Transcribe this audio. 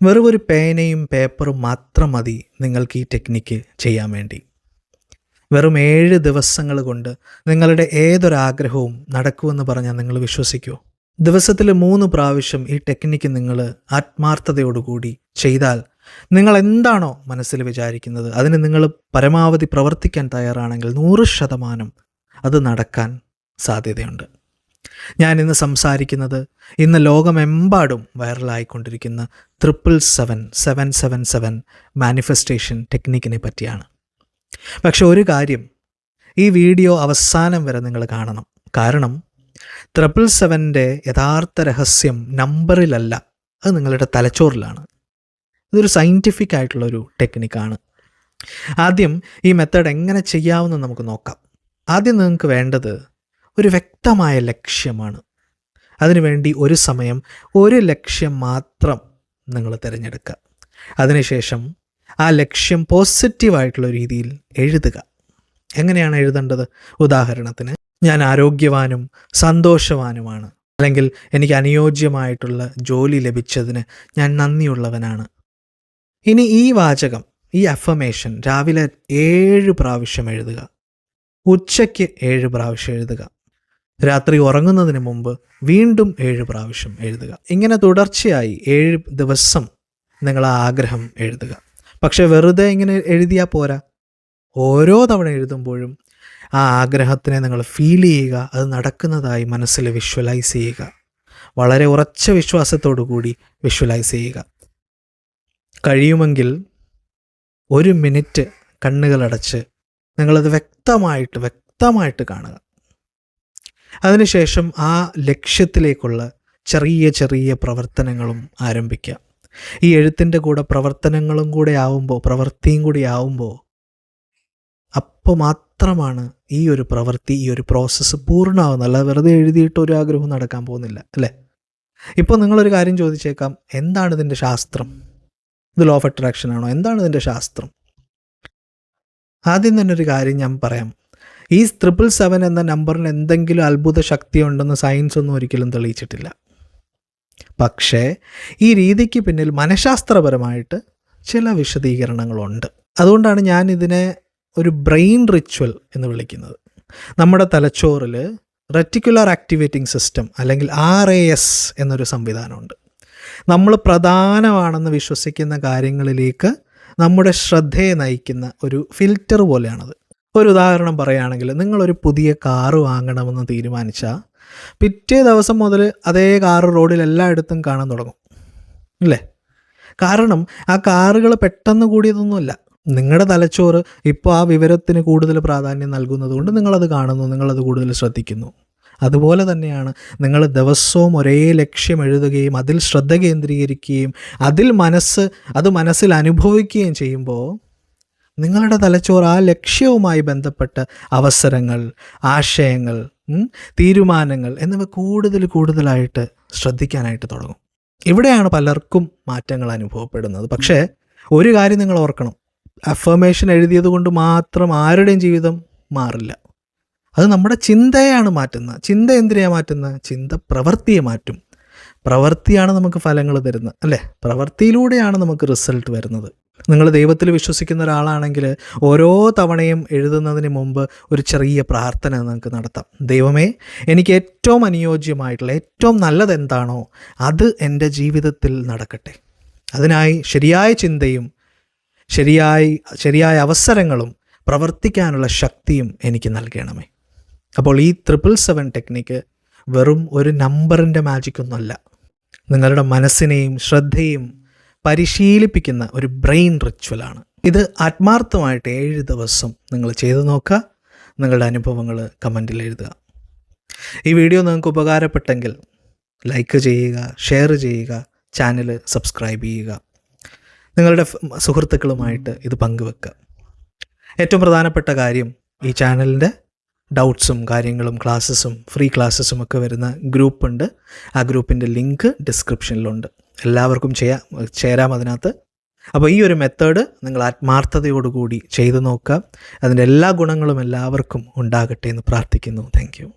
വെറും ഒരു പേനയും പേപ്പറും മാത്രം മതി നിങ്ങൾക്ക് ഈ ടെക്നിക്ക് ചെയ്യാൻ വേണ്ടി. വെറും 7 ദിവസങ്ങൾ കൊണ്ട് നിങ്ങളുടെ ഏതൊരാഗ്രഹവും നടക്കുമെന്ന് പറഞ്ഞാൽ നിങ്ങൾ വിശ്വസിക്കുമോ? ദിവസത്തിൽ 3 പ്രാവശ്യം ഈ ടെക്നിക്ക് നിങ്ങൾ ആത്മാർത്ഥതയോടുകൂടി ചെയ്താൽ നിങ്ങൾ എന്താണോ മനസ്സിൽ വിചാരിക്കുന്നത് അതിന് നിങ്ങൾ പരമാവധി പ്രവർത്തിക്കാൻ തയ്യാറാണെങ്കിൽ 100% അത് നടക്കാൻ സാധ്യതയുണ്ട്. ഞാൻ ഇന്ന് സംസാരിക്കുന്നത് ഇന്ന് ലോകമെമ്പാടും വൈറലായിക്കൊണ്ടിരിക്കുന്ന 777 മാനിഫെസ്റ്റേഷൻ ടെക്നിക്കിനെ പറ്റിയാണ്. പക്ഷെ ഒരു കാര്യം, ഈ വീഡിയോ അവസാനം വരെ നിങ്ങൾ കാണണം. കാരണം 777ൻ്റെ യഥാർത്ഥ രഹസ്യം നമ്പറിലല്ല, അത് നിങ്ങളുടെ തലച്ചോറിലാണ്. ഇതൊരു സയൻറ്റിഫിക് ആയിട്ടുള്ളൊരു ടെക്നിക്കാണ്. ആദ്യം ഈ മെത്തേഡ് എങ്ങനെ ചെയ്യാമെന്ന് നമുക്ക് നോക്കാം. ആദ്യം നിങ്ങൾക്ക് വേണ്ടത് ഒരു വ്യക്തമായ ലക്ഷ്യമാണ്. അതിനുവേണ്ടി ഒരു സമയം ഒരു ലക്ഷ്യം മാത്രം നിങ്ങൾ തിരഞ്ഞെടുക്കുക. അതിനുശേഷം ആ ലക്ഷ്യം പോസിറ്റീവായിട്ടുള്ള രീതിയിൽ എഴുതുക. എങ്ങനെയാണ് എഴുതേണ്ടത്? ഉദാഹരണത്തിന്, ഞാൻ ആരോഗ്യവാനും സന്തോഷവാനുമാണ്, അല്ലെങ്കിൽ എനിക്ക് അനുയോജ്യമായിട്ടുള്ള ജോലി ലഭിച്ചതിന് ഞാൻ നന്ദിയുള്ളവനാണ്. ഇനി ഈ വാചകം, ഈ അഫർമേഷൻ രാവിലെ 7 പ്രാവശ്യം എഴുതുക, ഉച്ചയ്ക്ക് 7 പ്രാവശ്യം എഴുതുക, രാത്രി ഉറങ്ങുന്നതിന് മുമ്പ് വീണ്ടും 7 പ്രാവശ്യം എഴുതുക. ഇങ്ങനെ തുടർച്ചയായി 7 ദിവസം നിങ്ങൾ ആ ആഗ്രഹം എഴുതുക. പക്ഷെ വെറുതെ ഇങ്ങനെ എഴുതിയാൽ പോരാ. ഓരോ തവണ എഴുതുമ്പോഴും ആ ആഗ്രഹത്തിനെ നിങ്ങൾ ഫീൽ ചെയ്യുക, അത് നടക്കുന്നതായി മനസ്സിൽ വിഷ്വലൈസ് ചെയ്യുക. വളരെ ഉറച്ച വിശ്വാസത്തോടു കൂടി വിഷ്വലൈസ് ചെയ്യുക. കഴിയുമെങ്കിൽ 1 മിനിറ്റ് കണ്ണുകളടച്ച് നിങ്ങളത് വ്യക്തമായിട്ട് കാണുക. അതിനുശേഷം ആ ലക്ഷ്യത്തിലേക്കുള്ള ചെറിയ പ്രവർത്തനങ്ങളും ആരംഭിക്കുക. ഈ എഴുത്തിൻ്റെ കൂടെ പ്രവർത്തനങ്ങളും കൂടെ ആവുമ്പോൾ, പ്രവൃത്തിയും കൂടി ആവുമ്പോൾ, അപ്പോൾ മാത്രമാണ് ഈ ഒരു പ്രവൃത്തി, ഈ ഒരു പ്രോസസ്സ് പൂർണ്ണമാവുന്നത്. അല്ല വെറുതെ എഴുതിയിട്ട് ഒരു ആഗ്രഹവും നടക്കാൻ പോകുന്നില്ല, അല്ലേ? ഇപ്പോൾ നിങ്ങളൊരു കാര്യം ചോദിച്ചേക്കാം, എന്താണ് ഇതിൻ്റെ ശാസ്ത്രം? ഇത് ലോ ഓഫ് അട്രാക്ഷൻ ആണോ? എന്താണ് ഇതിൻ്റെ ശാസ്ത്രം? ആദ്യം തന്നെ ഒരു കാര്യം ഞാൻ പറയാം. ഈ 777 എന്ന നമ്പറിന് എന്തെങ്കിലും അത്ഭുത ശക്തി ഉണ്ടെന്ന് സയൻസ് ഒന്നും ഒരിക്കലും തെളിയിച്ചിട്ടില്ല. പക്ഷേ ഈ രീതിക്ക് പിന്നിൽ മനഃശാസ്ത്രപരമായിട്ട് ചില വിശദീകരണങ്ങളുണ്ട്. അതുകൊണ്ടാണ് ഞാൻ ഇതിനെ ഒരു ബ്രെയിൻ റിച്വൽ എന്ന് വിളിക്കുന്നത്. നമ്മുടെ തലച്ചോറിൽ റെറ്റിക്കുലർ ആക്ടിവേറ്റിംഗ് സിസ്റ്റം, അല്ലെങ്കിൽ RAS എന്നൊരു സംവിധാനമുണ്ട്. നമ്മൾ പ്രധാനമാണെന്ന് വിശ്വസിക്കുന്ന കാര്യങ്ങളിലേക്ക് നമ്മുടെ ശ്രദ്ധയെ നയിക്കുന്ന ഒരു ഫിൽറ്റർ പോലെയാണത്. ഒരു ഉദാഹരണം പറയുകയാണെങ്കിൽ, നിങ്ങളൊരു പുതിയ കാറ് വാങ്ങണമെന്ന് തീരുമാനിച്ചാൽ പിറ്റേ ദിവസം മുതൽ അതേ കാറ് റോഡിൽ എല്ലായിടത്തും കാണാൻ തുടങ്ങും, അല്ലേ? കാരണം ആ കാറുകൾ പെട്ടെന്ന് കൂടിയതൊന്നുമല്ല. നിങ്ങളുടെ തലച്ചോറ് ഇപ്പോൾ ആ വിവരത്തിന് കൂടുതൽ പ്രാധാന്യം നൽകുന്നത് കൊണ്ട് നിങ്ങളത് കാണുന്നു, നിങ്ങളത് കൂടുതൽ ശ്രദ്ധിക്കുന്നു. അതുപോലെ തന്നെയാണ് നിങ്ങൾ ദിവസവും ഒരേ ലക്ഷ്യം എഴുതുകയും അതിൽ ശ്രദ്ധ കേന്ദ്രീകരിക്കുകയും അത് മനസ്സിൽ അനുഭവിക്കുകയും ചെയ്യുമ്പോൾ നിങ്ങളുടെ തലച്ചോറ് ആ ലക്ഷ്യവുമായി ബന്ധപ്പെട്ട അവസരങ്ങൾ, ആശയങ്ങൾ, തീരുമാനങ്ങൾ എന്നിവ കൂടുതലായിട്ട് ശ്രദ്ധിക്കാനായിട്ട് തുടങ്ങും. ഇവിടെയാണ് പലർക്കും മാറ്റങ്ങൾ അനുഭവപ്പെടുന്നത്. പക്ഷേ ഒരു കാര്യം നിങ്ങൾ ഓർക്കണം, അഫർമേഷൻ എഴുതിയത് കൊണ്ട് മാത്രം ആരുടെയും ജീവിതം മാറില്ല. അത് നമ്മുടെ ചിന്തയാണ് മാറ്റുന്നത്. ചിന്ത എന്തിനെയാണ് മാറ്റുന്നത്? ചിന്ത പ്രവൃത്തിയെ മാറ്റും. പ്രവൃത്തിയാണ് നമുക്ക് ഫലങ്ങൾ തരുന്നത്, അല്ലേ? പ്രവൃത്തിയിലൂടെയാണ് നമുക്ക് റിസൾട്ട് വരുന്നത്. നിങ്ങൾ ദൈവത്തിൽ വിശ്വസിക്കുന്ന ഒരാളാണെങ്കിൽ ഓരോ തവണയും എഴുതുന്നതിന് മുമ്പ് ഒരു ചെറിയ പ്രാർത്ഥന നിങ്ങൾക്ക് നടത്താം. ദൈവമേ, എനിക്ക് ഏറ്റവും അനുയോജ്യമായിട്ടുള്ള, ഏറ്റവും നല്ലത് എന്താണോ അത് എൻ്റെ ജീവിതത്തിൽ നടക്കട്ടെ. അതിനായി ശരിയായ ചിന്തയും ശരിയായ അവസരങ്ങളും പ്രവർത്തിക്കാനുള്ള ശക്തിയും എനിക്ക് നൽകണമേ. അപ്പോൾ ഈ 777 ടെക്നിക്ക് വെറും ഒരു നമ്പറിൻ്റെ മാജിക്കൊന്നുമല്ല. നിങ്ങളുടെ മനസ്സിനെയും ശ്രദ്ധയും പരിശീലിപ്പിക്കുന്ന ഒരു ബ്രെയിൻ റിച്വലാണ്. ഇത് ആത്മാർത്ഥമായിട്ട് 7 ദിവസം നിങ്ങൾ ചെയ്തു നോക്കുക. നിങ്ങളുടെ അനുഭവങ്ങൾ കമൻറ്റിൽ എഴുതുക. ഈ വീഡിയോ നിങ്ങൾക്ക് ഉപകാരപ്പെട്ടെങ്കിൽ ലൈക്ക് ചെയ്യുക, ഷെയർ ചെയ്യുക, ചാനൽ സബ്സ്ക്രൈബ് ചെയ്യുക. നിങ്ങളുടെ സുഹൃത്തുക്കളുമായിട്ട് ഇത് പങ്കുവെക്കുക. ഏറ്റവും പ്രധാനപ്പെട്ട കാര്യം, ഈ ചാനലിൻ്റെ ഡൗട്ട്സും കാര്യങ്ങളും ക്ലാസ്സസും ഫ്രീ ക്ലാസ്സസും ഒക്കെ വരുന്ന ഗ്രൂപ്പുണ്ട്. ആ ഗ്രൂപ്പിൻ്റെ ലിങ്ക് ഡിസ്ക്രിപ്ഷനിലുണ്ട്. എല്ലാവർക്കും ചേരാം അതിനകത്ത്. അപ്പോൾ ഈ ഒരു മെത്തേഡ് നിങ്ങൾ ആത്മാർത്ഥതയോടുകൂടി ചെയ്തു നോക്കുക. അതിൻ്റെ എല്ലാ ഗുണങ്ങളും എല്ലാവർക്കും ഉണ്ടാകട്ടെ എന്ന് പ്രാർത്ഥിക്കുന്നു. Thank you.